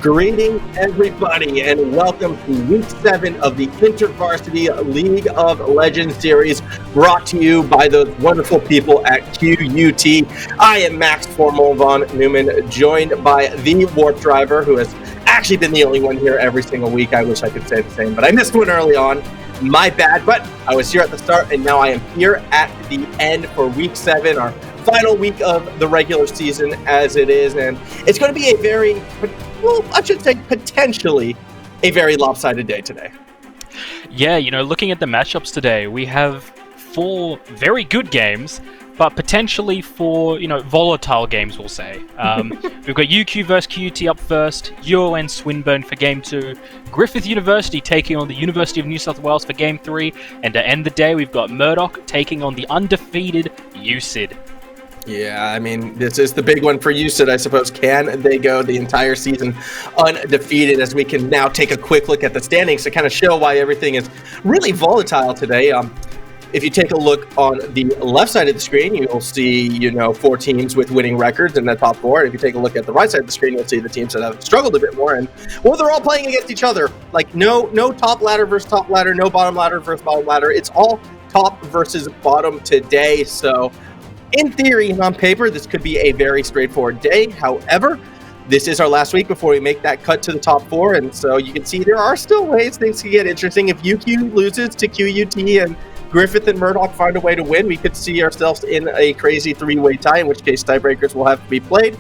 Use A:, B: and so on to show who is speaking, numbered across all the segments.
A: Greetings, everybody, and welcome to Week 7 of the Intervarsity League of Legends series, brought to you by those wonderful people at QUT. I am Max Formal von Neumann, joined by the Warp Driver, who has actually been the only one here every single week. I wish I could say the same, but I missed one early on. My bad, but I was here at the start, and now I am here at the end for Week 7, our final week of the regular season as it is, and it's going to be a very... well, I should say potentially a very lopsided day today.
B: Yeah, looking at the matchups today, we have 4 very good games, but potentially 4, volatile games, we'll say. We've got UQ versus QUT up first, UON Swinburne for Game 2, Griffith University taking on the University of New South Wales for Game 3, and to end the day, we've got Murdoch taking on the undefeated USID.
A: Yeah, I mean, this is the big one for USID, I suppose. Can they go the entire season undefeated, as we can now take a quick look at the standings to kind of show why everything is really volatile today. If you take a look on the left side of the screen, you'll see, 4 teams with winning records in the top 4. And if you take a look at the right side of the screen, you'll see the teams that have struggled a bit more. And, well, they're all playing against each other. Like, no top ladder versus top ladder, no bottom ladder versus bottom ladder. It's all top versus bottom today. So, in theory and on paper, this could be a very straightforward day. However, this is our last week before we make that cut to the top 4. And so you can see there are still ways things can get interesting. If UQ loses to QUT and Griffith and Murdoch find a way to win, we could see ourselves in a crazy 3-way tie, in which case tiebreakers will have to be played.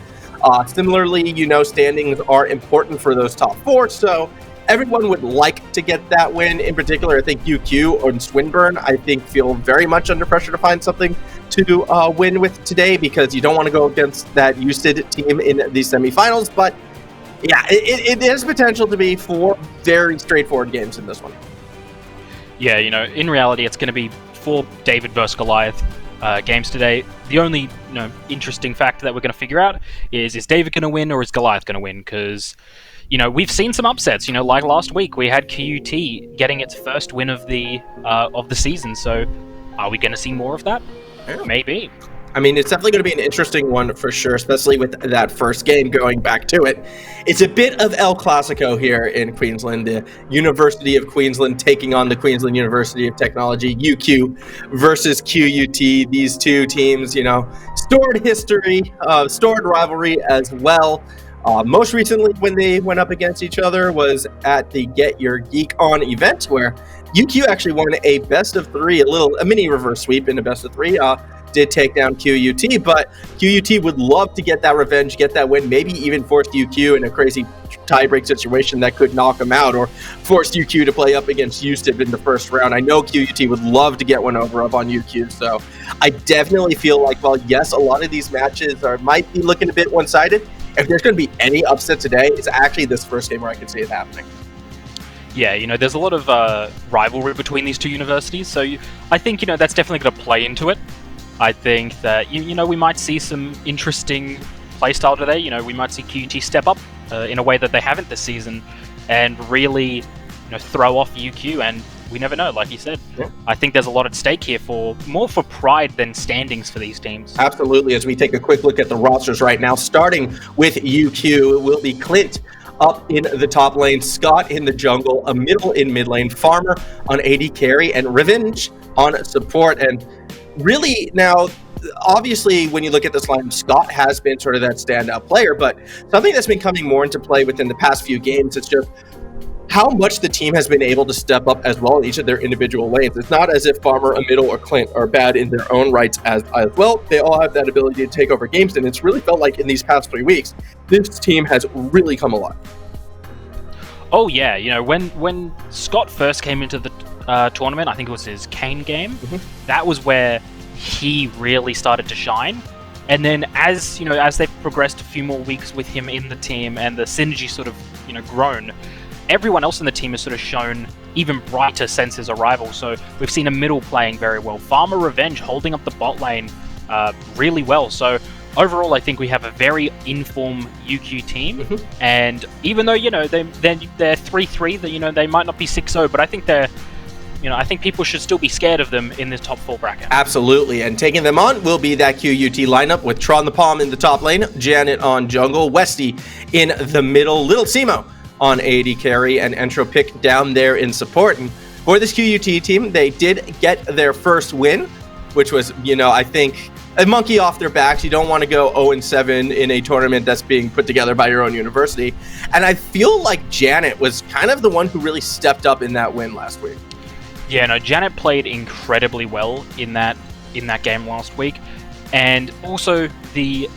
A: Similarly, standings are important for those top 4. So everyone would like to get that win. In particular, I think UQ and Swinburne, feel very much under pressure to find something to win with today, because you don't want to go against that USID team in the semifinals. But yeah, it has potential to be 4 very straightforward games in this one. Yeah,
B: in reality, it's going to be 4 David versus Goliath games today. The only interesting factor that we're going to figure out is David going to win or is Goliath going to win? Because we've seen some upsets. Like last week, we had QUT getting its first win of the season. So, are we going to see more of that?
A: Yeah.
B: Maybe.
A: I mean, it's definitely going to be an interesting one for sure, especially with that first game going back to it. It's a bit of El Clasico here in Queensland. The University of Queensland taking on the Queensland University of Technology, UQ versus QUT. These two teams, storied history, storied rivalry as well. Most recently, when they went up against each other, was at the Get Your Geek On event, where UQ actually won a best of 3, a mini reverse sweep in a best of 3. Did take down QUT, but QUT would love to get that revenge, get that win, maybe even force UQ in a crazy tiebreak situation that could knock them out, or force UQ to play up against USID in the first round. I know QUT would love to get one over up on UQ, so I definitely feel like, well, yes, a lot of these matches might be looking a bit one-sided. If there's going to be any upset today, it's actually this first game where I can see it happening.
B: Yeah, there's a lot of rivalry between these two universities, so I think, that's definitely going to play into it. I think that, we might see some interesting playstyle today. We might see QUT step up in a way that they haven't this season and really, throw off UQ, and we never know, like you said. Yeah. I think there's a lot at stake here more for pride than standings for these teams.
A: Absolutely. As we take a quick look at the rosters right now, starting with UQ, it will be Clint up in the top lane, Scott in the jungle, a middle in mid lane, Farmer on AD carry, and Revenge on support. And really now, obviously, when you look at this line, Scott has been sort of that standout player, but something that's been coming more into play within the past few games is just how much the team has been able to step up as well in each of their individual lanes. It's not as if Farmer, a middle, or Clint are bad in their own rights as well. They all have that ability to take over games, and it's really felt like in these past 3 weeks, this team has really come alive.
B: Oh yeah, when Scott first came into the tournament, I think it was his Kane game, that was where he really started to shine. And then as they've progressed a few more weeks with him in the team and the synergy sort of grown, everyone else in the team has sort of shown even brighter since his arrival. So we've seen a middle playing very well, Farmer Revenge holding up the bot lane really well. So overall, I think we have a very informed UQ team, and even though they're 3-3, that they might not be 6-0, but I think they're I think people should still be scared of them in this top 4 bracket.
A: Absolutely, and taking them on will be that QUT lineup with Tron the Palm in the top lane, Janet on jungle, Westy in the middle, Little Simo on AD carry, and Entropic down there in support. And for this QUT team, they did get their first win, which was, I think, a monkey off their backs. You don't want to go 0-7 in a tournament that's being put together by your own university. And I feel like Janet was kind of the one who really stepped up in that win last week.
B: Yeah, no, Janet played incredibly well in that game last week. And also the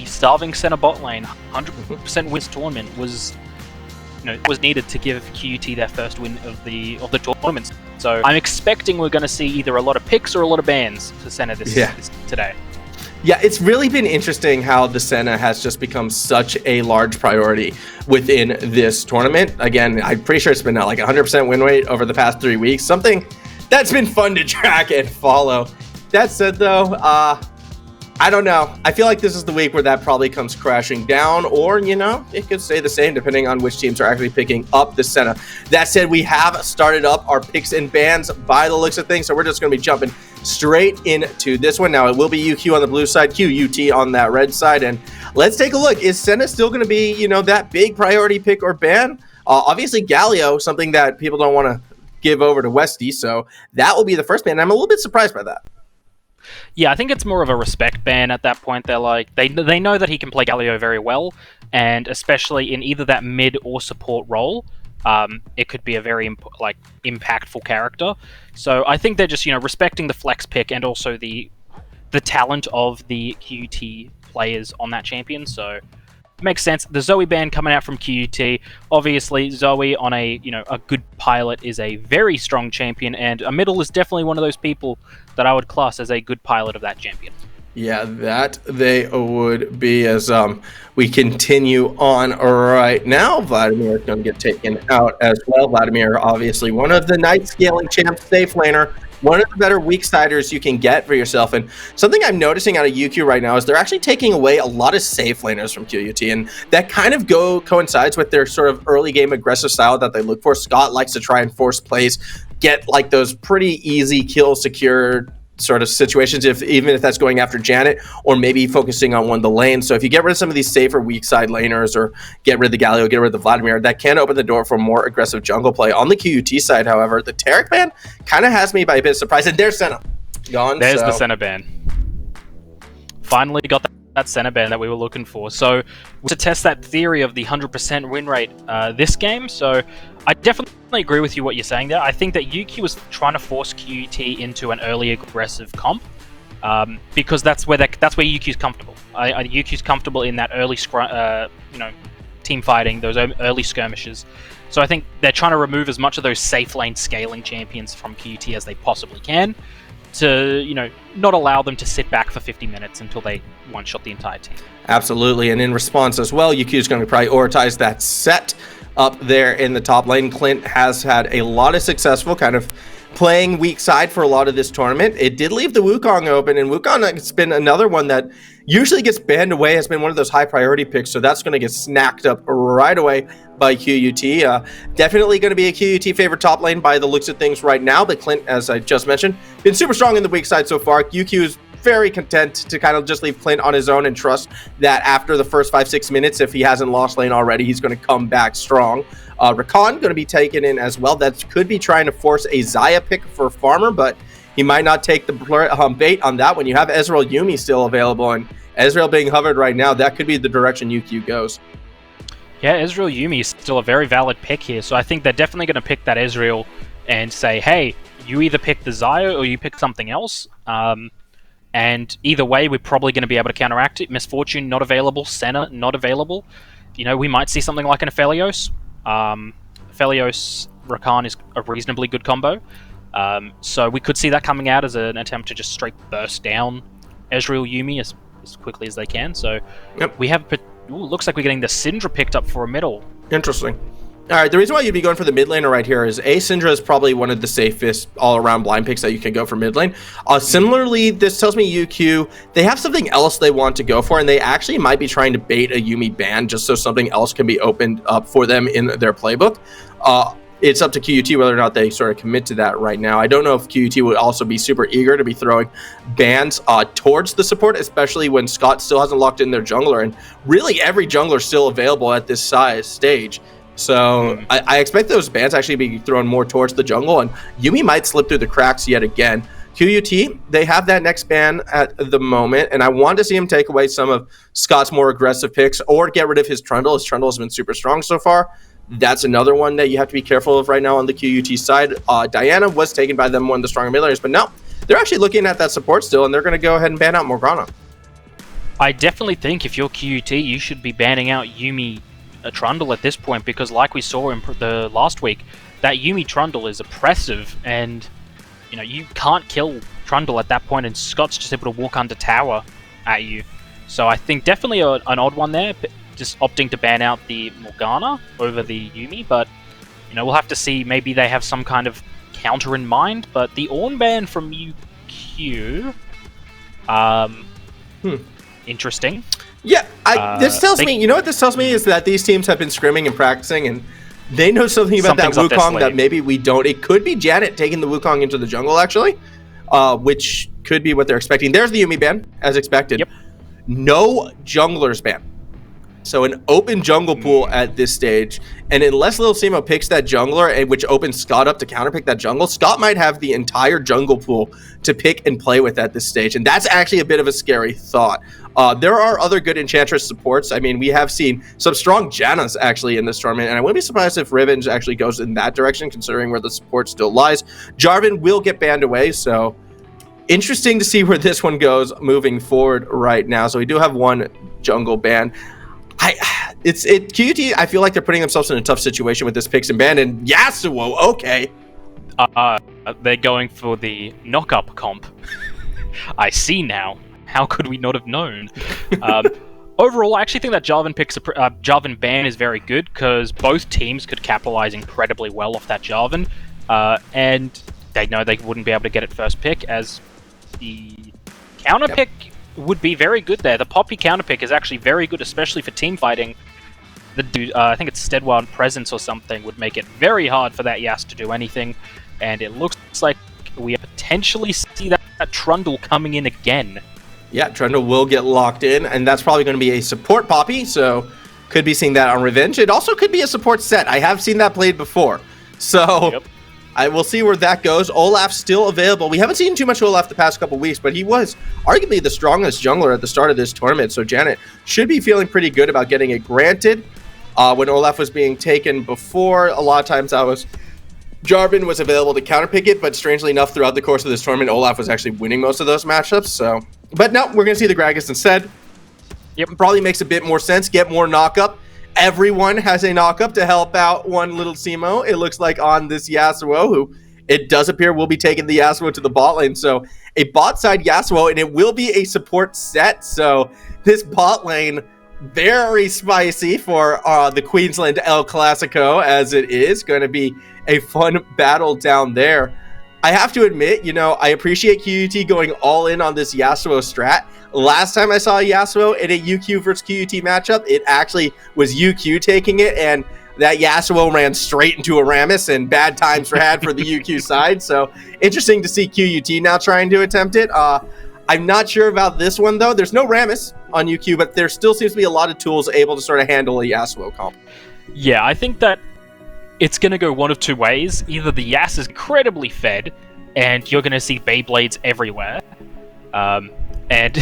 B: starving center bot lane, 100% wins tournament was needed to give QUT their first win of the tournament. So I'm expecting we're going to see either a lot of picks or a lot of bans for Senna this today.
A: Yeah, it's really been interesting how the Senna has just become such a large priority within this tournament. Again, I'm pretty sure it's been like 100% win rate over the past 3 weeks, something that's been fun to track and follow. That said, though, I don't know. I feel like this is the week where that probably comes crashing down, or, it could stay the same depending on which teams are actually picking up the Senna. That said, we have started up our picks and bans by the looks of things, so we're just going to be jumping straight into this one. Now, it will be UQ on the blue side, QUT on that red side, and let's take a look. Is Senna still going to be, that big priority pick or ban? Obviously, Galio, something that people don't want to give over to Westy, so that will be the first ban. I'm a little bit surprised by that.
B: Yeah, I think it's more of a respect ban at that point. They're like, they know that he can play Galio very well, and especially in either that mid or support role, it could be a very impactful character. So I think they're just respecting the flex pick and also the talent of the QUT players on that champion. So makes sense. The Zoe ban coming out from QUT. Obviously, Zoe on a good pilot is a very strong champion, and a middle is definitely one of those people that I would class as a good pilot of that champion.
A: Yeah, that they would be. As we continue on right now, Vladimir is going to get taken out as well. Vladimir, obviously one of the night scaling champs, safe laner, one of the better weak siders you can get for yourself. And something I'm noticing out of UQ right now is they're actually taking away a lot of safe laners from QUT, and that kind of coincides with their sort of early game aggressive style that they look for. Scott likes to try and force plays, get like those pretty easy kill secure sort of situations, even if that's going after Janet or maybe focusing on one of the lanes. So if you get rid of some of these safer weak side laners or get rid of the Galio, get rid of the Vladimir, that can open the door for more aggressive jungle play. On the QUT side, however, the Tarek ban kind of has me by a bit surprised. And there's Senna gone.
B: There's the Senna ban. Finally got that Senna ban that we were looking for. So to test that theory of the 100% win rate this game, so I definitely agree with you what you're saying there. I think that UQ was trying to force QUT into an early aggressive comp because that's where UQ's comfortable. UQ's comfortable in that early team fighting, those early skirmishes. So I think they're trying to remove as much of those safe lane scaling champions from QUT as they possibly can to, not allow them to sit back for 50 minutes until they one-shot the entire team.
A: Absolutely, and in response as well, UQ is going to prioritize that set up there in the top lane. Clint has had a lot of successful kind of playing weak side for a lot of this tournament. It did leave the Wukong open, and Wukong has been another one that usually gets banned away, has been one of those high priority picks, so that's going to get snacked up right away by QUT. Definitely going to be a QUT favorite top lane by the looks of things right now, but Clint, as I just mentioned, been super strong in the weak side so far. UQ is very content to kind of just leave Clint on his own and trust that after the first 5-6 minutes, if he hasn't lost lane already, he's going to come back strong. Rakan going to be taken in as well. That could be trying to force a Xayah pick for Farmer, but he might not take the bait on that one. You have Ezreal Yuumi still available, and Ezreal being hovered right now, that could be the direction UQ goes.
B: Yeah, Ezreal Yuumi is still a very valid pick here, so I think they're definitely going to pick that Ezreal and say, hey, you either pick the Xayah or you pick something else. And either way, we're probably going to be able to counteract it. Misfortune not available, Senna not available. We might see something like an Aphelios. Aphelios Rakan is a reasonably good combo. So we could see that coming out as an attempt to just straight burst down Ezreal Yuumi as quickly as they can. So we have... looks like we're getting the Syndra picked up for a middle.
A: Interesting. All right, the reason why you'd be going for the mid laner right here is Syndra is probably one of the safest all-around blind picks that you can go for mid lane. Similarly, this tells me UQ, they have something else they want to go for, and they actually might be trying to bait a Yuumi ban just so something else can be opened up for them in their playbook. it's up to QUT whether or not they sort of commit to that right now. I don't know if QUT would also be super eager to be throwing bans towards the support, especially when Scott still hasn't locked in their jungler, and really every jungler still available at this size stage. So I expect those bans actually be thrown more towards the jungle, and Yuumi might slip through the cracks yet again. QUT, they have that next ban at the moment, and I want to see him take away some of Scott's more aggressive picks or get rid of his Trundle. His Trundle has been super strong so far. That's another one that you have to be careful of right now on the QUT side. Diana was taken by them, one of the stronger mid laners, but no, they're actually looking at that support still, and they're going to go ahead and ban out Morgana.
B: I definitely think if you're QUT, you should be banning out Yuumi Trundle at this point, because like we saw in the last week, that Yuumi Trundle is oppressive, and you can't kill Trundle at that point, and Scott's just able to walk under tower at you. So I think definitely an odd one there, just opting to ban out the Morgana over the Yuumi, but we'll have to see. Maybe they have some kind of counter in mind, but the Ornn ban from UQ, interesting.
A: Yeah, this tells me, what this tells me is that these teams have been scrimming and practicing, and they know something about that Wukong that maybe we don't. It could be Janet taking the Wukong into the jungle, actually, which could be what they're expecting. There's the Yuumi ban, as expected.
B: Yep.
A: No junglers ban. So an open jungle pool at this stage, and unless Lil Simo picks that jungler, and which opens Scott up to counterpick that jungle, Scott might have the entire jungle pool to pick and play with at this stage, and that's actually a bit of a scary thought. There are other good Enchantress supports. I mean, we have seen some strong Jannas actually in this tournament, and I wouldn't be surprised if Revenge actually goes in that direction, considering where the support still lies. Jarvan will get banned away, so interesting to see where this one goes moving forward right now. So we do have one jungle ban. QUT, I feel like they're putting themselves in a tough situation with this picks and ban, and Yasuo, okay.
B: They're going for the knock-up comp. I see now. How could we not have known? Overall, I actually think that Jarvan ban is very good, because both teams could capitalize incredibly well off that Jarvan, and they know they wouldn't be able to get it first pick, as the counter pick would be very good there. The Poppy counter pick is actually very good, especially for team fighting. The dude, I think it's Steadwild Presence or something, would make it very hard for that Yas to do anything, and it looks like we potentially see that Trundle coming in again.
A: Yeah, Trundle will get locked in, and that's probably going to be a support Poppy, so could be seeing that on Revenge. It also could be a support set. I have seen that played before, so I will see where that goes. Olaf's still available. We haven't seen too much Olaf the past couple weeks, but he was arguably the strongest jungler at the start of this tournament, so Janet should be feeling pretty good about getting it granted. When Olaf was being taken before, a lot of times Jarvan was available to counterpick it, but strangely enough, throughout the course of this tournament, Olaf was actually winning most of those matchups. So, but no, we're going to see the Gragas instead. Yep, probably makes a bit more sense. Get more knock-up. Everyone has a knock-up to help out one Little Simo. It looks like on this Yasuo, who it does appear will be taking the Yasuo to the bot lane. So a bot side Yasuo, and it will be a support set. So this bot lane, very spicy for the Queensland El Clasico, as it is going to be a fun battle down there. I have to admit, I appreciate QUT going all in on this Yasuo strat. Last time I saw a Yasuo in a UQ versus QUT matchup, it actually was UQ taking it, and that Yasuo ran straight into a Rammus, and bad times had for the UQ side. So interesting to see QUT now trying to attempt it. I'm not sure about this one, though. There's no Rammus on UQ, but there still seems to be a lot of tools able to sort of handle a Yasuo comp.
B: Yeah, I think that it's going to go one of two ways. Either the Yas is incredibly fed, and you're going to see Beyblades everywhere, and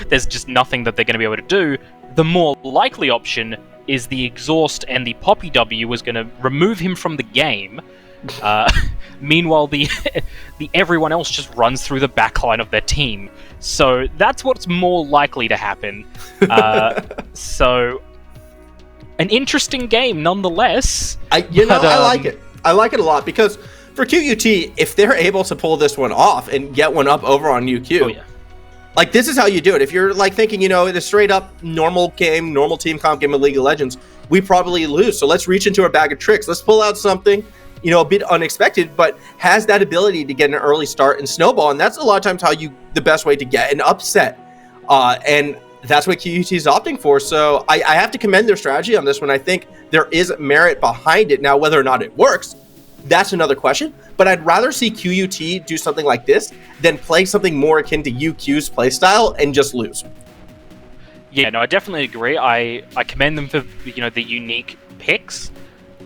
B: there's just nothing that they're going to be able to do. The more likely option is the Exhaust and the Poppy W is going to remove him from the game. Meanwhile, the everyone else just runs through the backline of their team. So that's what's more likely to happen. So an interesting game nonetheless.
A: I like it. I like it a lot, because for QUT, if they're able to pull this one off and get one up over on UQ, like, this is how you do it. If you're like thinking, in a straight up normal game, normal team comp game of League of Legends, we probably lose. So let's reach into our bag of tricks. Let's pull out something, a bit unexpected, but has that ability to get an early start and snowball. And that's a lot of times the best way to get an upset. And that's what QUT is opting for. So I have to commend their strategy on this one. I think there is merit behind it. Now, whether or not it works, That's another question. But I'd rather see QUT do something like this than play something more akin to UQ's playstyle and just lose.
B: Yeah, no, I definitely agree. I commend them for the unique picks.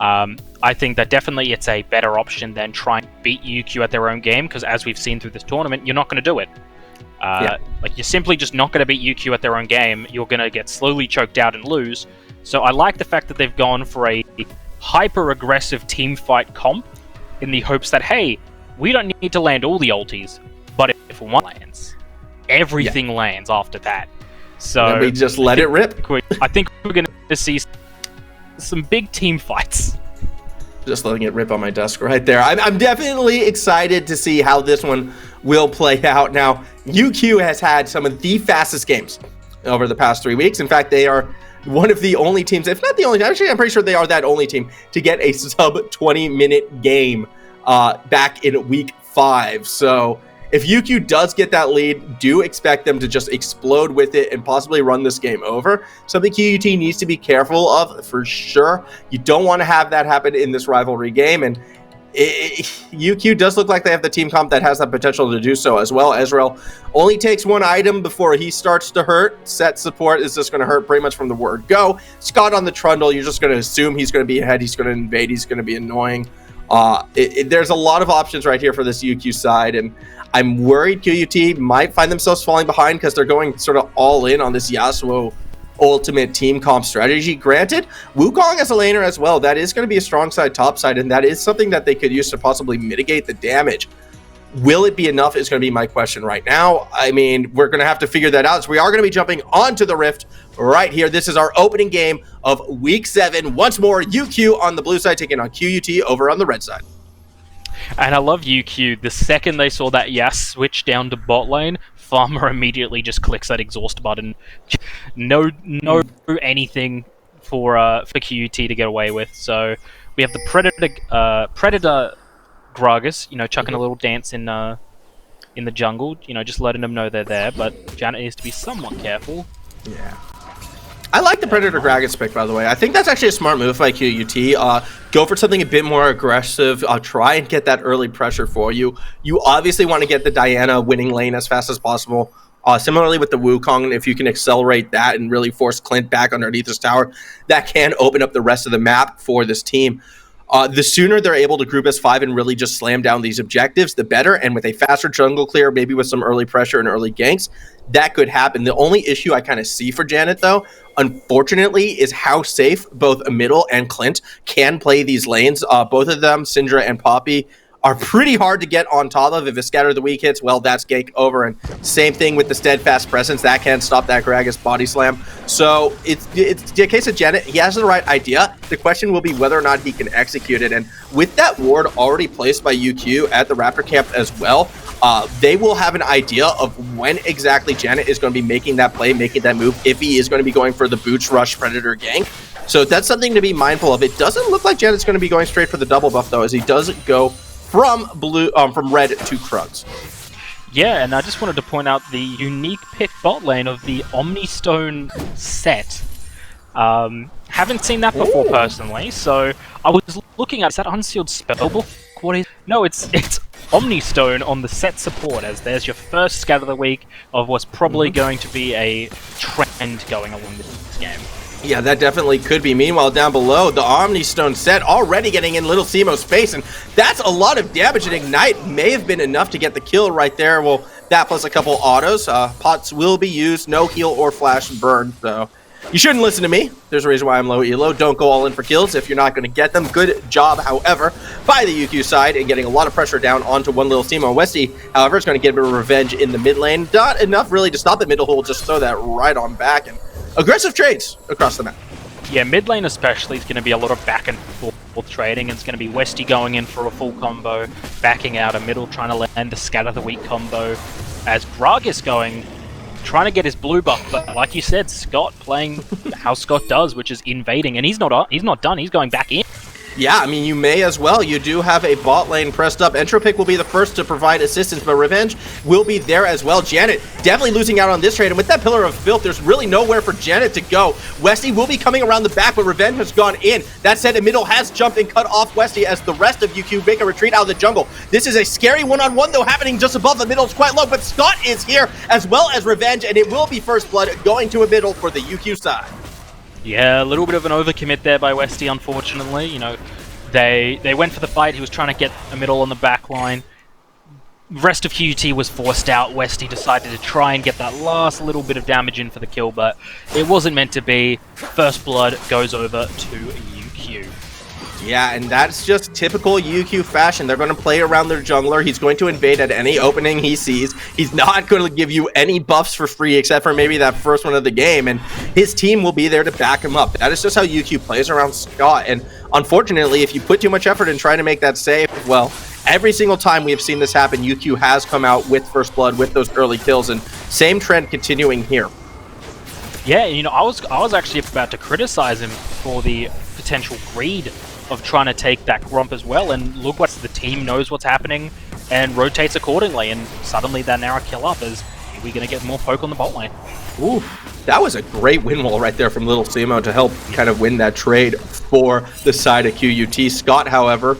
B: I think that definitely it's a better option than trying to beat UQ at their own game, because as we've seen through this tournament, you're not going to do it. Like, you're simply just not going to beat UQ at their own game. You're going to get slowly choked out and lose. So I like the fact that they've gone for a hyper-aggressive team fight comp in the hopes that, hey, we don't need to land all the ultis, but if one lands, everything lands after that. So
A: and we just let it rip.
B: I think we're going to see some big team fights.
A: Just letting it rip on my desk right there. I'm definitely excited to see how this one will play out. Now, UQ has had some of the fastest games over the past 3 weeks. In fact, they are one of the only teams, if not the only, actually I'm pretty sure they are that only team to get a sub 20-minute game back in week 5. So if UQ does get that lead, do expect them to just explode with it and possibly run this game over. Something QUT needs to be careful of for sure. You don't want to have that happen in this rivalry game, and UQ does look like they have the team comp that has that potential to do so as well. Ezreal only takes one item before he starts to hurt. Set support is just going to hurt pretty much from the word go. Scott on the Trundle, you're just going to assume he's going to be ahead, he's going to invade, he's going to be annoying. There's a lot of options right here for this UQ side, and I'm worried QUT might find themselves falling behind because they're going sort of all in on this Yasuo ultimate team comp strategy. Granted, Wukong as a laner as well, that is going to be a strong side, top side, and that is something that they could use to possibly mitigate the damage. Will it be enough is going to be my question right now. I mean, we're going to have to figure that out. So we are going to be jumping onto the Rift right here. This is our opening game of Week 7. Once more, UQ on the blue side taking on QUT over on the red side.
B: And I love UQ. The second they saw that Yas switch down to bot lane, Farmer immediately just clicks that exhaust button. No anything for QUT to get away with. So we have the Predator Gragas, chucking a little dance in the jungle, just letting them know they're there. But Janet needs to be somewhat careful.
A: Yeah. I like the Predator Gragas pick, by the way. I think that's actually a smart move by QUT. Go for something a bit more aggressive. Try and get that early pressure for you. You obviously want to get the Diana winning lane as fast as possible. Similarly with the Wukong, if you can accelerate that and really force Clint back underneath his tower, that can open up the rest of the map for this team. The sooner they're able to group as 5 and really just slam down these objectives, the better. And with a faster jungle clear, maybe with some early pressure and early ganks, that could happen. The only issue I kind of see for Janet, though, unfortunately, is how safe both Middle and Clint can play these lanes. Both of them, Syndra and Poppy, are pretty hard to get on top of. If a Scatter the Weak hits, well, that's gank over. And same thing with the Steadfast Presence. That can't stop that Gragas body slam. So it's the case of Janet. He has the right idea. The question will be whether or not he can execute it. And with that ward already placed by UQ at the Raptor camp as well, they will have an idea of when exactly Janet is going to be making that play, making that move, if he is going to be going for the Boots Rush Predator gank. So that's something to be mindful of. It doesn't look like Janet's going to be going straight for the double buff, though, as he doesn't go from red to Krugs.
B: Yeah, and I just wanted to point out the unique pick bot lane of the Omnistone set. Haven't seen that before personally, so I was looking at, is that Unsealed Spellbook? What is? No, it's Omnistone on the set support, as there's your first Scatter of the Week of what's probably going to be a trend going along this game.
A: Yeah, that definitely could be. Meanwhile, down below, the Omnistone set already getting in Little Simo's face, and that's a lot of damage, and Ignite may have been enough to get the kill right there. Well, that plus a couple autos. Pots will be used, no heal or flash burn, so you shouldn't listen to me. There's a reason why I'm low elo. Don't go all in for kills if you're not going to get them. Good job, however, by the UQ side and getting a lot of pressure down onto one Little Simo. Westy, however, is going to get a bit of revenge in the mid lane. Not enough really to stop the middle hole, just throw that right on back, and aggressive trades across the map.
B: Yeah, mid lane especially is going to be a lot of back and forth trading. It's going to be Westy going in for a full combo, backing out a middle, trying to land the Scatter the Weak combo, as Gragas trying to get his blue buff, but like you said, Scott playing how Scott does, which is invading, and he's not done. He's going back in.
A: Yeah, I mean, you may as well. You do have a bot lane pressed up. Entropic will be the first to provide assistance, but Revenge will be there as well. Janet definitely losing out on this trade, and with that Pillar of Filth, there's really nowhere for Janet to go. Westy will be coming around the back, but Revenge has gone in. That said, the middle has jumped and cut off Westy as the rest of UQ make a retreat out of the jungle. This is a scary one-on-one, though, happening just above. The middle is quite low, but Scott is here as well as Revenge, and it will be First Blood going to a middle for the UQ side.
B: Yeah, a little bit of an overcommit there by Westy, unfortunately. You know, they went for the fight. He was trying to get a middle on the back line. Rest of QUT was forced out. Westy decided to try and get that last little bit of damage in for the kill, but it wasn't meant to be. First Blood goes over to UQ.
A: Yeah, and that's just typical UQ fashion. They're going to play around their jungler. He's going to invade at any opening he sees. He's not going to give you any buffs for free except for maybe that first one of the game, and his team will be there to back him up. That is just how UQ plays around Scott, and unfortunately, if you put too much effort in trying to make that save, well, every single time we have seen this happen, UQ has come out with First Blood, with those early kills, and same trend continuing here.
B: Yeah, you know, I was actually about to criticize him for the potential greed of trying to take that Gromp as well, and look what the team knows what's happening and rotates accordingly, and suddenly they're now a kill up as we're going to get more poke on the bot lane.
A: Ooh, that was a great win wall right there from Little Simo to help kind of win that trade for the side of QUT. Scott, however,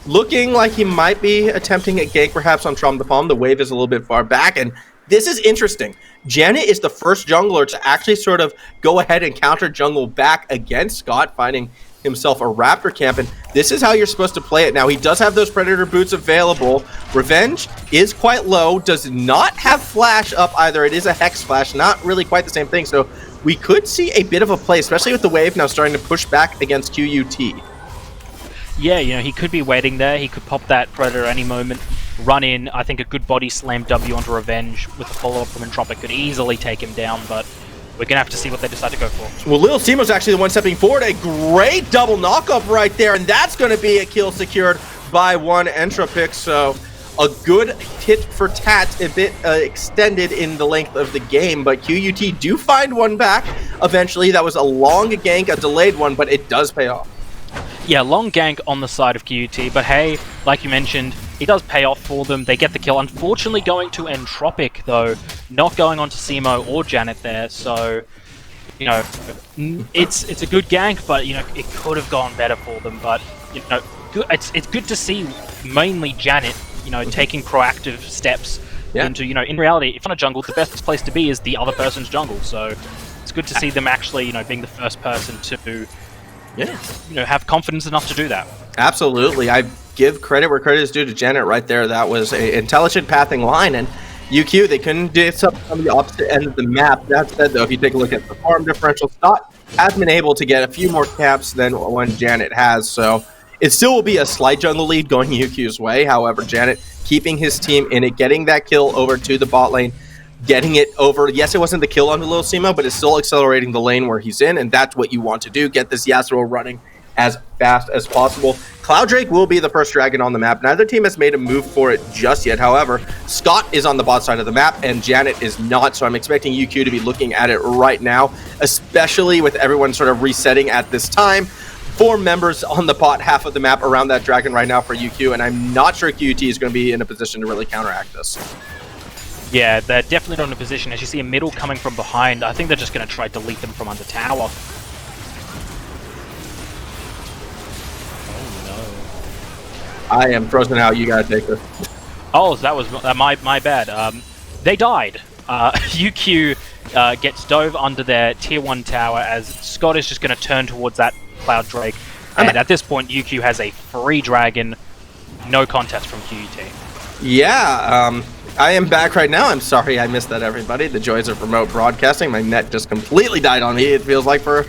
A: looking like he might be attempting a gank perhaps on Trom the Palm. The wave is a little bit far back, and this is interesting. Janet is the first jungler to actually sort of go ahead and counter jungle back against Scott, finding himself a Raptor camp, and this is how you're supposed to play it. Now, he does have those Predator boots available. Revenge is quite low, does not have flash up either. It is a Hex flash, not really quite the same thing, so we could see a bit of a play, especially with the wave now starting to push back against QUT.
B: Yeah, you know, he could be waiting there. He could pop that Predator any moment, run in. I think a good body slam W onto Revenge with a follow-up from Entropic could easily take him down, but we're going to have to see what they decide to go for. Well,
A: Lil Simo's actually the one stepping forward. A great double knockup right there, and that's going to be a kill secured by one Entropic, so a good tit for tat, a bit extended in the length of the game, but QUT do find one back eventually. That was a long gank, a delayed one, but it does pay off.
B: Yeah, long gank on the side of QUT, but hey, like you mentioned, it does pay off for them. They get the kill. Unfortunately, going to Entropic, though, not going on to Simo or Janet there, so, you know, it's a good gank, but, you know, it could have gone better for them, but, you know, it's good to see mainly Janet, you know, taking proactive steps into, you know, in reality, if on a jungle, the best place to be is the other person's jungle, so it's good to see them actually, you know, being the first person to, you know, have confidence enough to do that.
A: Absolutely. I give credit where credit is due to Janet right there. That was an intelligent pathing line, and UQ, they couldn't do something on the opposite end of the map. That said, though, if you take a look at the farm differential, Scott has been able to get a few more camps than one Janet has, so it still will be a slight jungle lead going UQ's way. However, Janet keeping his team in it, getting that kill over to the bot lane, getting it over. Yes, it wasn't the kill on the Lil Simo, but it's still accelerating the lane where he's in, and that's what you want to do. Get this Yasuo running as fast as possible. Cloud Drake will be the first dragon on the map. Neither team has made a move for it just yet. However, Scott is on the bot side of the map, and Janet is not, so I'm expecting UQ to be looking at it right now, especially with everyone sort of resetting at this time. 4 members on the bot half of the map around that dragon right now for UQ, and I'm not sure QUT is going to be in a position to really counteract this.
B: Yeah, they're definitely not in a position. As you see a middle coming from behind, I think they're just going to try to delete them from under tower. Oh
A: no. I am frozen out. You got to take this.
B: Oh, that was my bad. They died. UQ gets dove under their tier 1 tower as Scott is just going to turn towards that Cloud Drake. And at this point, UQ has a free dragon. No contest from QUT.
A: Yeah, I am back right now. I'm sorry I missed that, everybody. The joys of remote broadcasting. My net just completely died on me, it feels like, for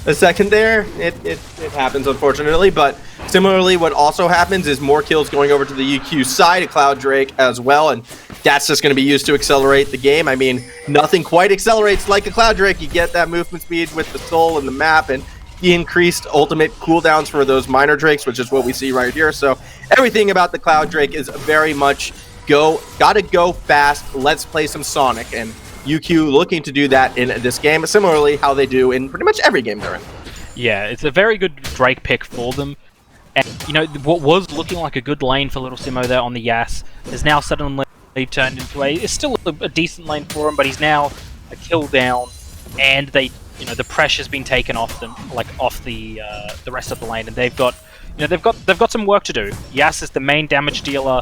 A: a second there. It happens, unfortunately. But similarly, what also happens is more kills going over to the UQ side of Cloud Drake as well. And that's just going to be used to accelerate the game. I mean, nothing quite accelerates like a Cloud Drake. You get that movement speed with the soul and the map, and the increased ultimate cooldowns for those minor drakes, which is what we see right here. So everything about the Cloud Drake is very much gotta go fast, let's play some Sonic, and UQ looking to do that in this game, similarly how they do in pretty much every game they're in.
B: Yeah, it's a very good Drake pick for them. And, you know, what was looking like a good lane for Little Simo there on the Yas is now suddenly turned into it's still a decent lane for him, but he's now a kill down, and the pressure's been taken off them, like off the rest of the lane, and they've got some work to do. Yas is the main damage dealer,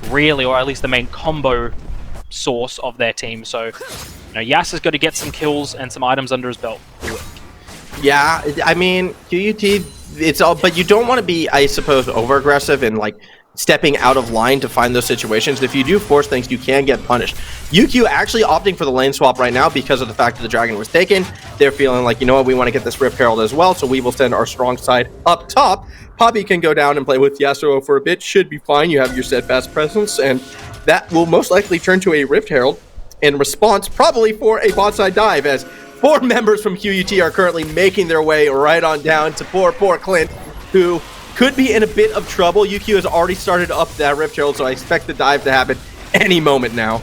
B: really, or at least the main combo source of their team. So, Yas has got to get some kills and some items under his belt.
A: Yeah, I mean, QUT, it's all, but you don't want to be, I suppose, over aggressive and like stepping out of line to find those situations. If you do force things, you can get punished. UQ actually opting for the lane swap right now because of the fact that the dragon was taken. They're feeling like, you know what, we want to get this Rift Herald as well, so we will send our strong side up top. Poppy can go down and play with Yasuo for a bit, should be fine. You have your steadfast presence, and that will most likely turn to a Rift Herald in response, probably for a bot side dive, as 4 members from QUT are currently making their way right on down to poor Clint, who could be in a bit of trouble. UQ has already started up that Rift Herald, so I expect the dive to happen any moment now.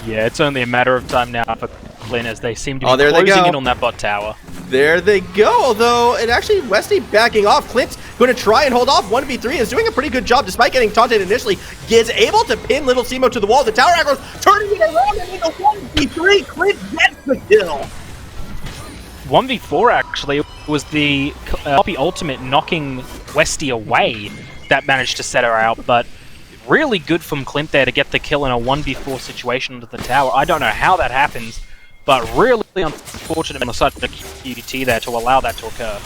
B: Yeah, it's only a matter of time now for Clint, as they seem to be closing in on that bot tower.
A: There they go, although it actually, Westy backing off. Clint's going to try and hold off. 1v3 is doing a pretty good job, despite getting taunted initially. Is able to pin Little Simo to the wall. The tower aggro's turning it around, and in the 1v3, Clint gets the kill.
B: 1v4 actually was the Poppy ultimate knocking Westy away that managed to set her out, but really good from Clint there to get the kill in a 1v4 situation under the tower. I don't know how that happens, but really unfortunate on the side of the QUT there to allow that to occur.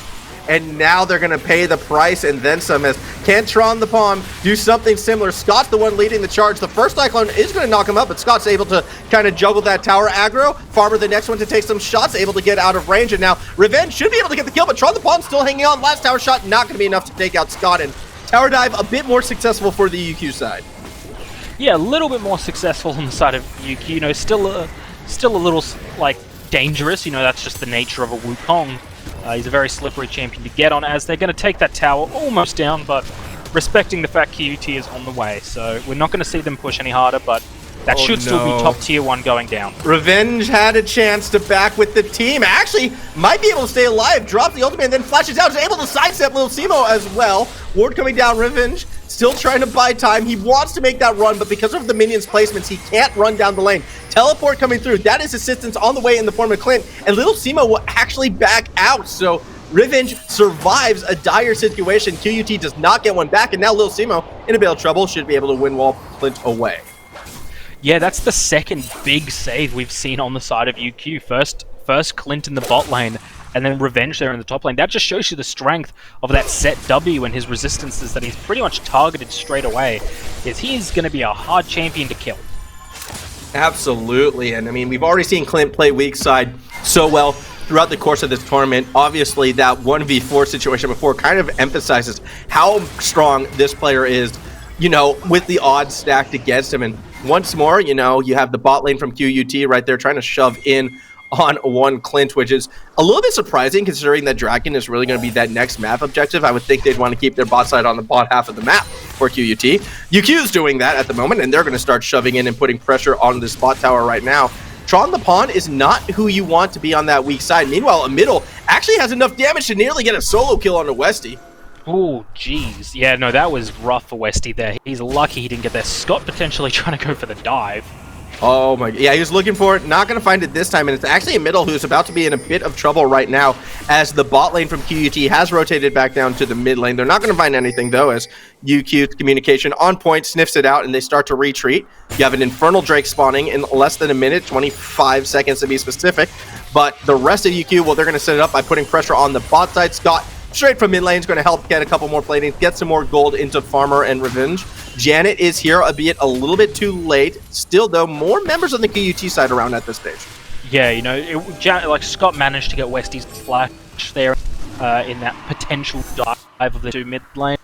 A: And now they're going to pay the price and then some, as Cantron the Palm do something similar. Scott's the one leading the charge. The first Cyclone is going to knock him up, but Scott's able to kind of juggle that tower aggro. Farmer, the next one to take some shots, able to get out of range, and now Revenge should be able to get the kill, but Tron the Palm still hanging on. Last tower shot not going to be enough to take out Scott, and tower dive a bit more successful for the UQ side.
B: Yeah, a little bit more successful on the side of UQ. Still a little, like, dangerous. That's just the nature of a Wukong. He's a very slippery champion to get on, as they're going to take that tower almost down, but respecting the fact QUT is on the way. So we're not going to see them push any harder, but that should still be top tier 1 going down. Revenge
A: had a chance to back with the team. Actually, might be able to stay alive. Drops the ultimate and then flashes out. Is able to sidestep Little Simo as well. Ward coming down. Revenge still trying to buy time. He wants to make that run, but because of the minions placements, he can't run down the lane. Teleport coming through. That is assistance on the way in the form of Clint, and Little Simo will actually back out. So Revenge survives a dire situation. QUT does not get one back, and now Little Simo in a bit of trouble. Should be able to win while Clint away.
B: Yeah, that's the second big save we've seen on the side of UQ. First Clint in the bot lane, and then Revenge there in the top lane. That just shows you the strength of that set W and his resistances, that he's pretty much targeted straight away. He's going to be a hard champion to kill.
A: Absolutely, and I mean, we've already seen Clint play weak side so well throughout the course of this tournament. Obviously, that 1v4 situation before kind of emphasizes how strong this player is, with the odds stacked against him. And once more, you have the bot lane from QUT right there trying to shove in on one Clint, which is a little bit surprising considering that Dragon is really going to be that next map objective. I would think they'd want to keep their bot side on the bot half of the map for QUT. UQ is doing that at the moment, and they're going to start shoving in and putting pressure on this bot tower right now. Tron the Pawn is not who you want to be on that weak side. Meanwhile, a middle actually has enough damage to nearly get a solo kill on the Westy.
B: Oh, jeez. Yeah, no, that was rough for Westy there. He's lucky he didn't get there. Scott potentially trying to go for the dive.
A: Oh my, yeah, he was looking for it, not going to find it this time, and it's actually a middle who's about to be in a bit of trouble right now, as the bot lane from QUT has rotated back down to the mid lane. They're not going to find anything, though, as UQ's communication on point sniffs it out, and they start to retreat. You have an Infernal Drake spawning in less than a minute, 25 seconds to be specific, but the rest of UQ, well, they're going to set it up by putting pressure on the bot side. Scott, straight from mid lane, is going to help get a couple more platings, get some more gold into Farmer and Revenge. Janet is here, albeit a little bit too late. Still, though, more members on the QUT side around at this stage.
B: Yeah, Scott managed to get Westy's flash there in that potential dive of the 2 mid lane.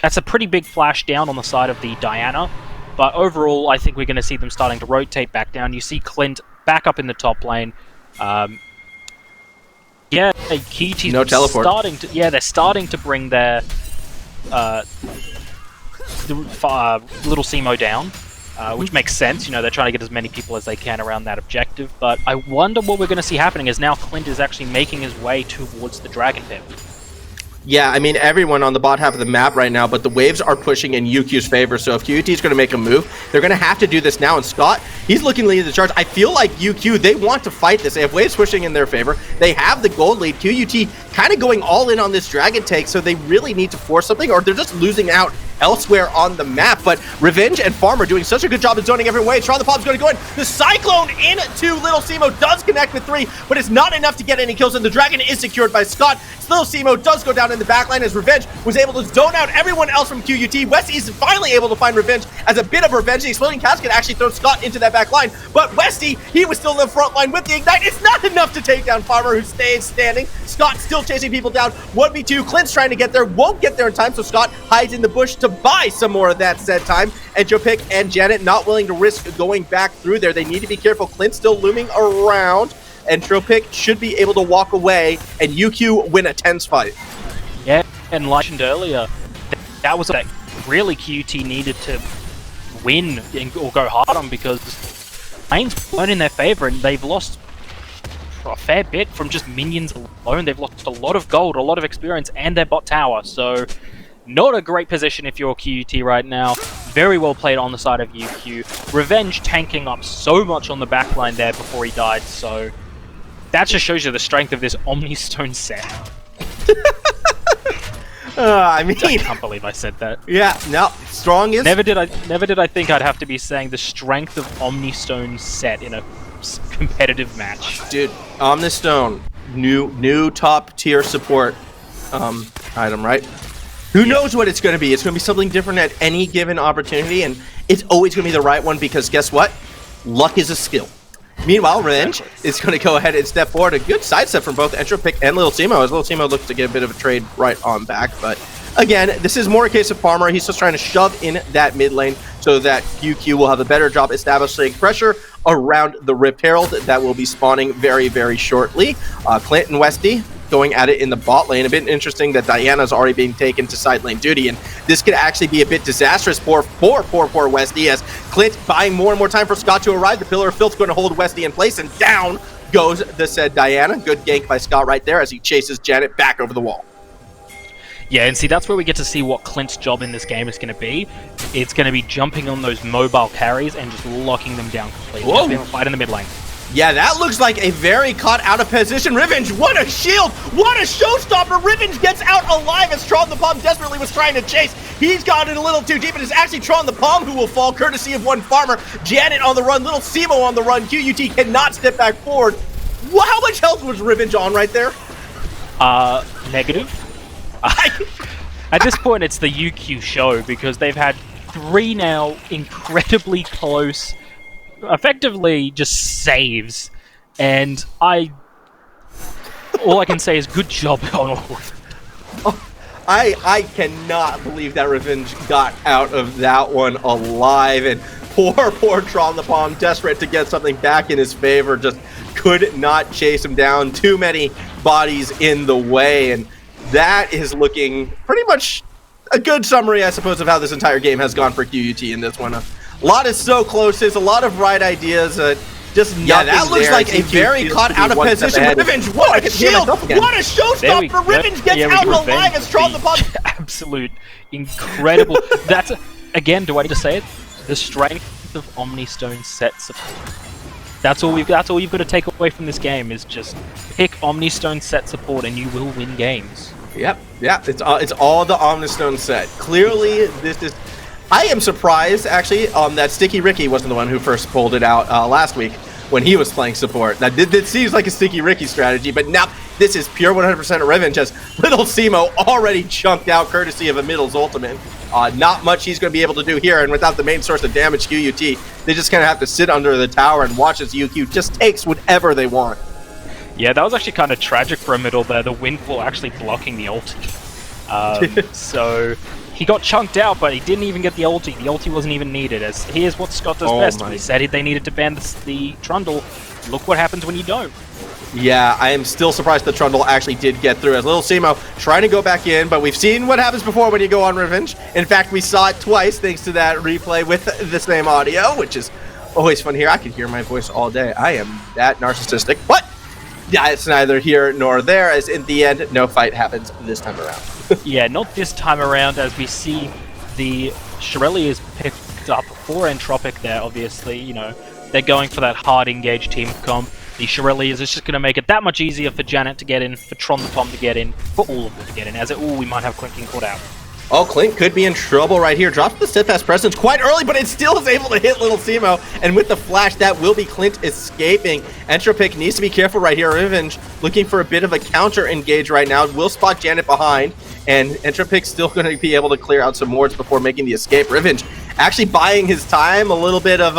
B: That's a pretty big flash down on the side of the Diana, but overall, I think we're going to see them starting to rotate back down. You see Clint back up in the top lane. QT's
A: no teleport.
B: They're starting to bring their Little Simo down, which makes sense. They're trying to get as many people as they can around that objective, but I wonder what we're going to see happening is now Clint is actually making his way towards the Dragon Pit.
A: Yeah, I mean, everyone on the bot half of the map right now, but the waves are pushing in UQ's favor, so if QUT is going to make a move, they're going to have to do this now, and Scott, he's looking to lead the charge. I feel like UQ, they want to fight this. They have waves pushing in their favor. They have the gold lead. QUT kind of going all in on this dragon take, so they really need to force something, or they're just losing out elsewhere on the map. But Revenge and Farmer doing such a good job of zoning every way. Tron the Pop's going to go in. The Cyclone into Little Simo does connect with 3, but it's not enough to get any kills, and the dragon is secured by Scott. Little Simo does go down in the backline as Revenge was able to zone out everyone else from QUT. Westy is finally able to find Revenge as a bit of revenge. The Exploding Casket actually throws Scott into that back line, but Westy, he was still in the front line with the Ignite. It's not enough to take down Farmer, who stays standing. Scott still chasing people down. 1v2. Clint's trying to get there, won't get there in time, so Scott hides in the bush to buy some more of that said time. And Jopic and Janet not willing to risk going back through there. They need to be careful. Clint's still looming around, and Tropic should be able to walk away, and UQ win a tense fight.
B: Yeah, and like I mentioned earlier, that was that really QT needed to win or go hard on, because lanes weren't in their favor, and they've lost a fair bit from just minions alone. They've lost a lot of gold, a lot of experience, and their bot tower, so not a great position if you're QUT right now. Very well played on the side of UQ. Revenge tanking up so much on the backline there before he died, so that just shows you the strength of this Omnistone set.
A: I mean,
B: I can't believe I said that.
A: Yeah, no, strong is...
B: Never did I think I'd have to be saying the strength of Omnistone set in a competitive match.
A: Dude, Omnistone, new top tier support item, right? Who knows what it's going to be? It's going to be something different at any given opportunity, and it's always going to be the right one, because guess what? Luck is a skill. Meanwhile, Revenge is going to go ahead and step forward. A good sidestep from both Entropic and Little Simo, as Little Simo looks to get a bit of a trade right on back. But again, this is more a case of Farmer. He's just trying to shove in that mid lane so that QQ will have a better job establishing pressure around the Rift Herald that will be spawning very, very shortly. Clint and Westy going at it in the bot lane. A bit interesting that Diana's already being taken to side lane duty, and this could actually be a bit disastrous for poor Westy, as Clint buying more and more time for Scott to arrive. The Pillar of Filth going to hold Westy in place, and down goes the said Diana. Good gank by Scott right there as he chases Janet back over the wall.
B: Yeah, and see, that's where we get to see what Clint's job in this game is going to be. It's going to be jumping on those mobile carries and just locking them down completely. Just being able to fight in the mid lane.
A: Yeah, that looks like a very caught out of position Revenge. What a shield! What a showstopper! Revenge gets out alive as Tron the Palm desperately was trying to chase. He's got it a little too deep. It is actually Tron the Palm who will fall, courtesy of one Farmer. Janet on the run, Little Simo on the run. QUT cannot step back forward. How much health was Revenge on right there?
B: Negative. At this point, it's the UQ show, because they've had 3 now incredibly close, effectively just saves, and all I can say is good job on all of them.
A: I cannot believe that Revenge got out of that one alive, and poor Tron the Palm, desperate to get something back in his favor, just could not chase him down. Too many bodies in the way, and that is looking pretty much a good summary, I suppose, of how this entire game has gone for QUT in this one. A lot is so close. There's a lot of right ideas. Just that looks like a very caught out of position. Revenge, what a shield! What a showstopper! Revenge gets out alive as Tron the Palm.
B: Absolute incredible. That's again. Do I need to say it? The strength of Omnistone set support. That's all you've got to take away from this game, is just pick Omnistone set support and you will win games.
A: Yep. It's all the Omnistone set. Clearly, this is. I am surprised actually that Sticky Ricky wasn't the one who first pulled it out last week when he was playing support. That seems like a Sticky Ricky strategy, but now this is pure 100% Revenge, as Little Simo already chunked out courtesy of a Middle's ultimate. Not much he's going to be able to do here, and without the main source of damage, QUT, they just kind of have to sit under the tower and watch as UQ just takes whatever they want.
B: Yeah, that was actually kind of tragic for a Middle there, the Windfall actually blocking the ulti. So he got chunked out, but he didn't even get the ulti. The ulti wasn't even needed, as here's what Scott does best. He said they needed to ban the Trundle. Look what happens when you don't.
A: Yeah, I am still surprised the Trundle actually did get through, as Little Simo trying to go back in, but we've seen what happens before when you go on Revenge. In fact, we saw it twice thanks to that replay with the same audio, which is always fun here. I could hear my voice all day. I am that narcissistic, but Yeah, it's neither here nor there, as in the end, no fight happens this time around.
B: Yeah, not this time around, as we see the Shirelli is picked up for Entropic there, obviously. You know, they're going for that hard engage team comp. The Shirelli is just going to make it that much easier for Janet to get in, for Tron the Tom to get in, for all of them to get in, as we might have Clint getting caught out.
A: Oh, Clint could be in trouble right here. Drops the Steadfast Presence quite early, but it still is able to hit Little Simo. And with the flash, that will be Clint escaping. Entropic needs to be careful right here. Revenge looking for a bit of a counter engage right now. Will spot Janet behind. And Entropic still going to be able to clear out some wards before making the escape. Revenge actually buying his time. A little bit of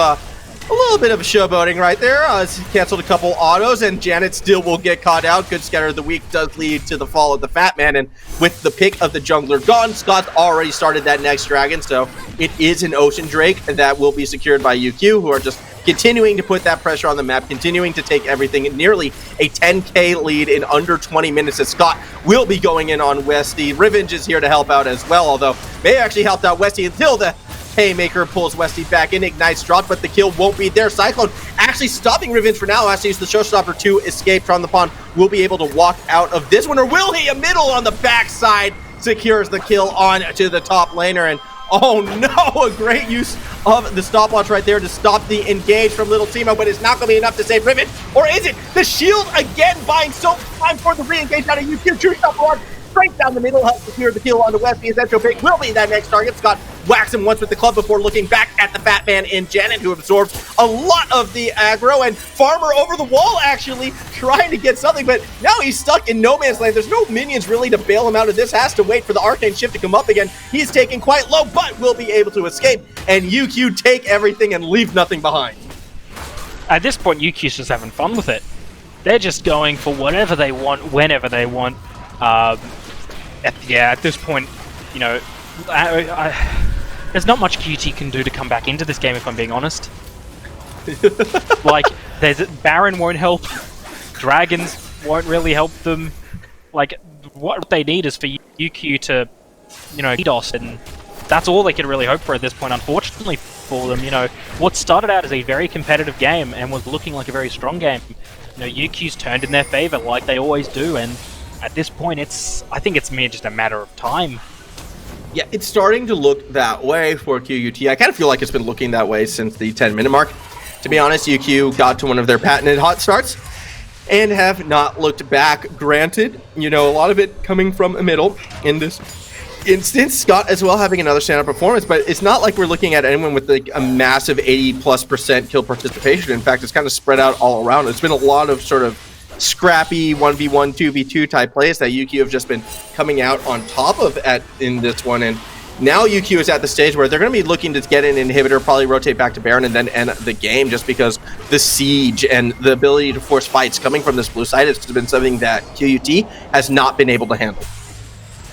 A: showboating right there. He canceled a couple autos, and Janet still will get caught out. Good scatter of the week does lead to the fall of the Fat Man, and with the pick of the jungler gone, Scott's already started that next dragon, so it is an Ocean Drake that will be secured by UQ, who are just continuing to put that pressure on the map, continuing to take everything. Nearly a 10k lead in under 20 minutes, as Scott will be going in on Westy. Revenge is here to help out as well, although may actually helped out Westy until the Haymaker pulls Westy back in, ignites drop, but the kill won't be there. Cyclone actually stopping Revenge for now, has to use the Showstopper to escape. Tron the Pond will be able to walk out of this one, or will he? A middle on the backside secures the kill on to the top laner, and oh no, a great use of the stopwatch right there to stop the engage from Little Timo, but it's not going to be enough to save Revenge, or is it? The shield again buying so time for the re-engage out of UQ. True stopwatch straight down the middle, helps secure the kill onto Westy, as Entropic will be that next target. Scott whacks him once with the club before looking back at the Fat Man in Janet, who absorbs a lot of the aggro, and Farmer over the wall actually trying to get something, but now he's stuck in no man's land. There's no minions really to bail him out of this. Has to wait for the Arcane Shift to come up again. He's taken quite low, but will be able to escape, and UQ take everything and leave nothing behind.
B: At this point, UQ's just having fun with it. They're just going for whatever they want, whenever they want. At this point, you know, there's not much QT can do to come back into this game, if I'm being honest. Like, Baron won't help, Dragons won't really help them. Like, what they need is for UQ to, you know, DDoS, and that's all they can really hope for at this point, unfortunately for them. You know, what started out as a very competitive game and was looking like a very strong game, you know, UQ's turned in their favor like they always do, and at this point, I think it's mere just a matter of time.
A: Yeah, it's starting to look that way for QUT. I kind of feel like it's been looking that way since the 10-minute mark. To be honest, UQ got to one of their patented hot starts and have not looked back. Granted, you know, a lot of it coming from a middle in this instance. Scott as well having another standout performance, but it's not like we're looking at anyone with like a massive 80+% kill participation. In fact, it's kind of spread out all around. It's been a lot of sort of scrappy 1v1, 2v2 type plays that UQ have just been coming out on top of in this one, and now UQ is at the stage where they're going to be looking to get an inhibitor, probably rotate back to Baron, and then end the game, just because the siege and the ability to force fights coming from this blue side has been something that QUT has not been able to handle.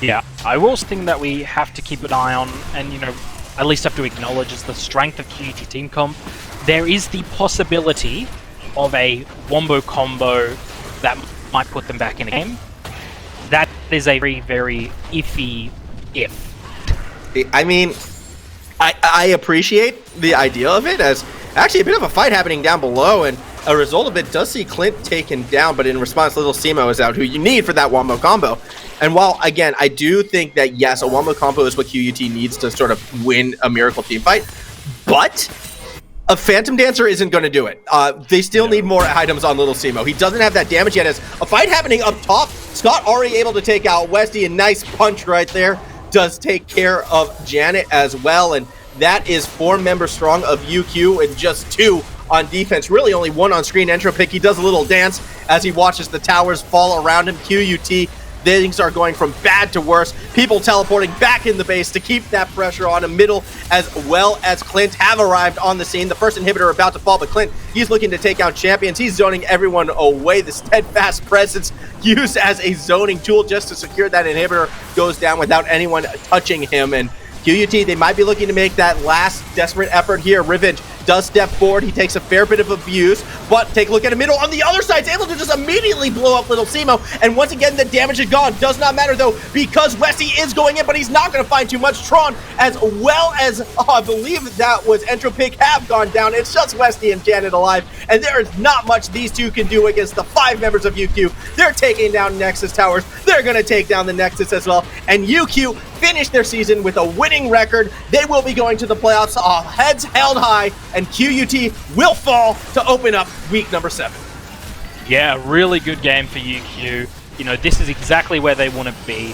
B: Yeah, I will think that we have to keep an eye on, and you know, at least have to acknowledge, is the strength of QUT team comp. There is the possibility of a wombo combo that might put them back in a game. That is a very, very iffy if.
A: I mean, I appreciate the idea of it, as actually a bit of a fight happening down below, and a result of it does see Clint taken down, but in response, Little Simo is out, who you need for that wombo combo. And while, again, I do think that, yes, a wombo combo is what QUT needs to sort of win a Miracle team fight, but a Phantom Dancer isn't going to do it. They still need more items on Little Simo. He doesn't have that damage yet, as a fight happening up top. Scott already able to take out Westy, a nice punch right there. Does take care of Janet as well, and that is 4 members strong of UQ and just 2 on defense. Really only 1 on screen. Entropic, he does a little dance as he watches the towers fall around him. QUT, things are going from bad to worse. People teleporting back in the base to keep that pressure on him. Middle as well as Clint have arrived on the scene. The first inhibitor about to fall, but Clint, he's looking to take out champions. He's zoning everyone away. The Steadfast Presence used as a zoning tool just to secure that inhibitor goes down without anyone touching him. And QUT, they might be looking to make that last desperate effort here. Revenge does step forward. He takes a fair bit of abuse, but take a look at a middle. On the other side, he's able to just immediately blow up Little Simo. And once again, the damage is gone. Does not matter, though, because Westy is going in, but he's not going to find too much. Tron, as well as, I believe that was Entropic, have gone down. It's just Westy and Janet alive, and there is not much these two can do against the 5 members of UQ. They're taking down Nexus towers. They're going to take down the Nexus as well, and UQ finish their season with a winning record. They will be going to the playoffs, heads held high, and QUT will fall to open up week number 7.
B: Yeah, really good game for UQ. You know, this is exactly where they want to be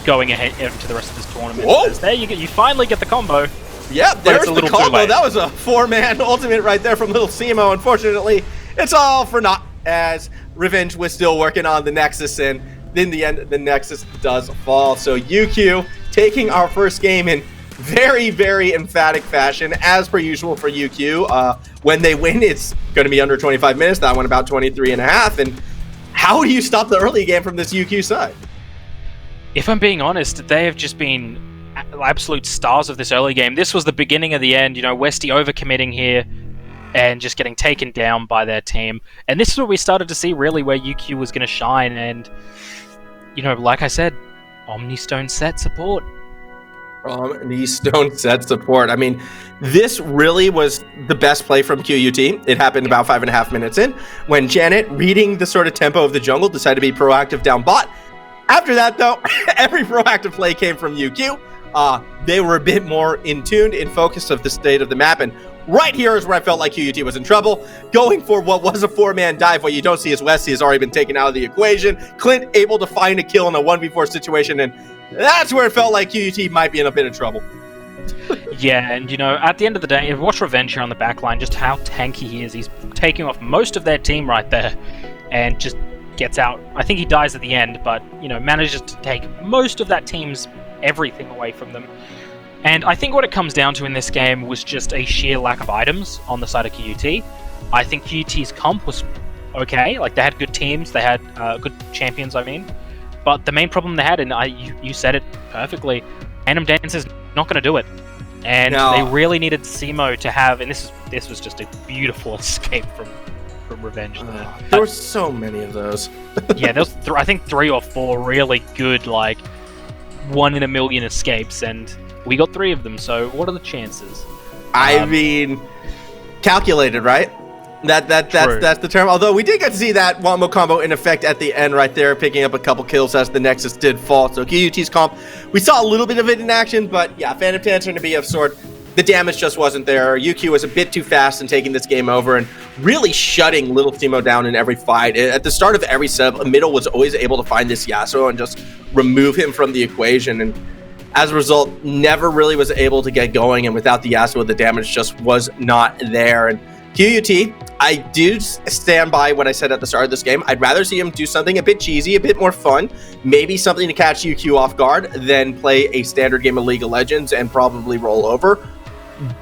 B: going ahead into the rest of this tournament.
A: Whoa!
B: There you finally get the combo.
A: Yep, there's the combo. That was a 4-man ultimate right there from Little Simo. Unfortunately, it's all for naught, as Revenge was still working on the Nexus, and in the end, the Nexus does fall. So UQ taking our first game in very, very emphatic fashion, as per usual for UQ. When they win, it's going to be under 25 minutes. That one about 23 and a half. And how do you stop the early game from this UQ side?
B: If I'm being honest, they have just been absolute stars of this early game. This was the beginning of the end. You know, Westy overcommitting here and just getting taken down by their team. And this is where we started to see really where UQ was going to shine. And, you know, like I said, Omnistone set support.
A: Omnistone set support. I mean, this really was the best play from QUT. It happened about 5.5 minutes in, when Janet, reading the sort of tempo of the jungle, decided to be proactive down bot. After that, though, every proactive play came from UQ. They were a bit more in tune, in focus of the state of the map, and right here is where I felt like QUT was in trouble. Going for what was a 4-man dive, what you don't see is Westy has already been taken out of the equation. Clint able to find a kill in a 1v4 situation, and that's where it felt like QUT might be in a bit of trouble.
B: Yeah, and you know, at the end of the day, watch Revenge here on the back line, just how tanky he is. He's taking off most of their team right there, and just gets out. I think he dies at the end, but, you know, manages to take most of that team's everything away from them. And I think what it comes down to in this game was just a sheer lack of items on the side of QUT. I think QUT's comp was okay. Like, they had good teams, they had good champions, I mean. But the main problem they had, and you said it perfectly, Random Dance is not going to do it. And they really needed Simo to have, and this was just a beautiful escape from Revenge.
A: There were so many of those.
B: Yeah, there was I think 3 or 4 really good, like, 1 in a million escapes, and we got 3 of them, so what are the chances?
A: I mean, calculated, right? That's the term. Although we did get to see that Wombo combo in effect at the end right there, picking up a couple kills as the Nexus did fall. So QUT's comp, we saw a little bit of it in action, but yeah, Phantom Dancer to be of sort. The damage just wasn't there. UQ was a bit too fast in taking this game over and really shutting Little Simo down in every fight. At the start of every setup, Middle was always able to find this Yasuo and just remove him from the equation. And as a result, never really was able to get going. And without the Yasuo, the damage just was not there. And QUT, I do stand by what I said at the start of this game. I'd rather see him do something a bit cheesy, a bit more fun, maybe something to catch UQ off guard, than play a standard game of League of Legends and probably roll over.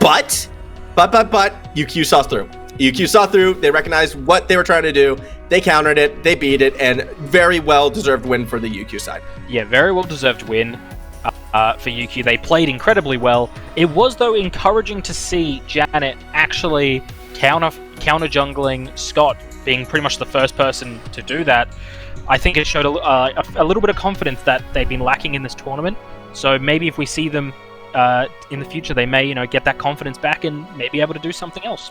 A: But UQ saw through. UQ saw through. They recognized what they were trying to do. They countered it. They beat it, and very well deserved win for the UQ side.
B: Yeah, very well deserved win for UQ. They played incredibly well. It was, though, encouraging to see Janet actually counter jungling Scott, being pretty much the first person to do that. I think it showed a little bit of confidence that they've been lacking in this tournament. So maybe if we see them in the future, they may, get that confidence back and may be able to do something else.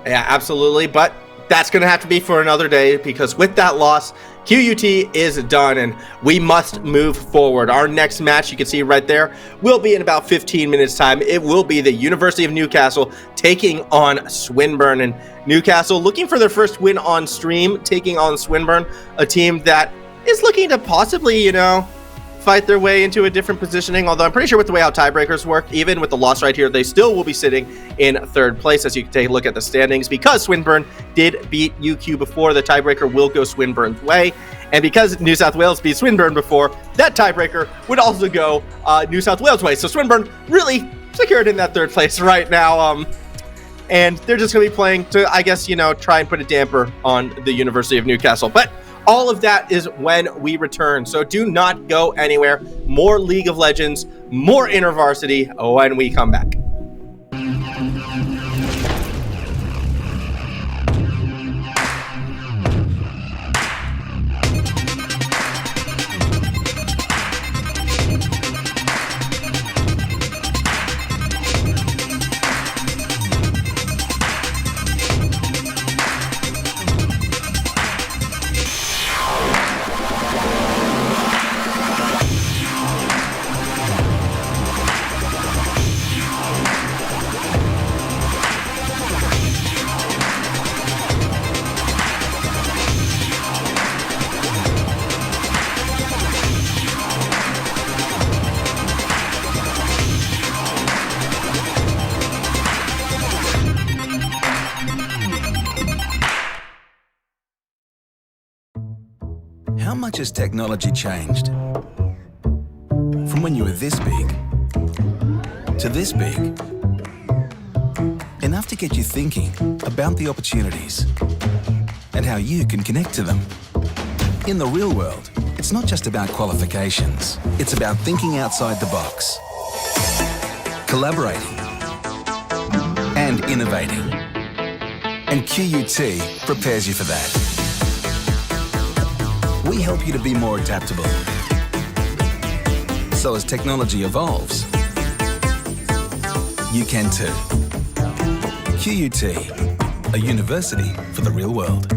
A: Yeah, absolutely. But that's going to have to be for another day, because with that loss, QUT is done and we must move forward. Our next match, you can see right there, will be in about 15 minutes time. It will be the University of Newcastle taking on Swinburne, and Newcastle looking for their first win on stream, taking on Swinburne, a team that is looking to possibly, fight their way into a different positioning, although I'm pretty sure with the way how tiebreakers work, even with the loss right here, they still will be sitting in third place, as you can take a look at the standings. Because Swinburne did beat UQ before, the tiebreaker will go Swinburne's way, and because New South Wales beat Swinburne before, that tiebreaker would also go New South Wales' way. So Swinburne really secured in that third place right now, and they're just going to be playing to, I guess, try and put a damper on the University of Newcastle. But all of that is when we return, so do not go anywhere. More League of Legends, more Intervarsity when we come back.
C: much has technology changed? From when you were this big to this big. Enough to get you thinking about the opportunities and how you can connect to them. In the real world, it's not just about qualifications. It's about thinking outside the box, collaborating and innovating. And QUT prepares you for that. We help you to be more adaptable. So as technology evolves, you can too. QUT, a university for the real world.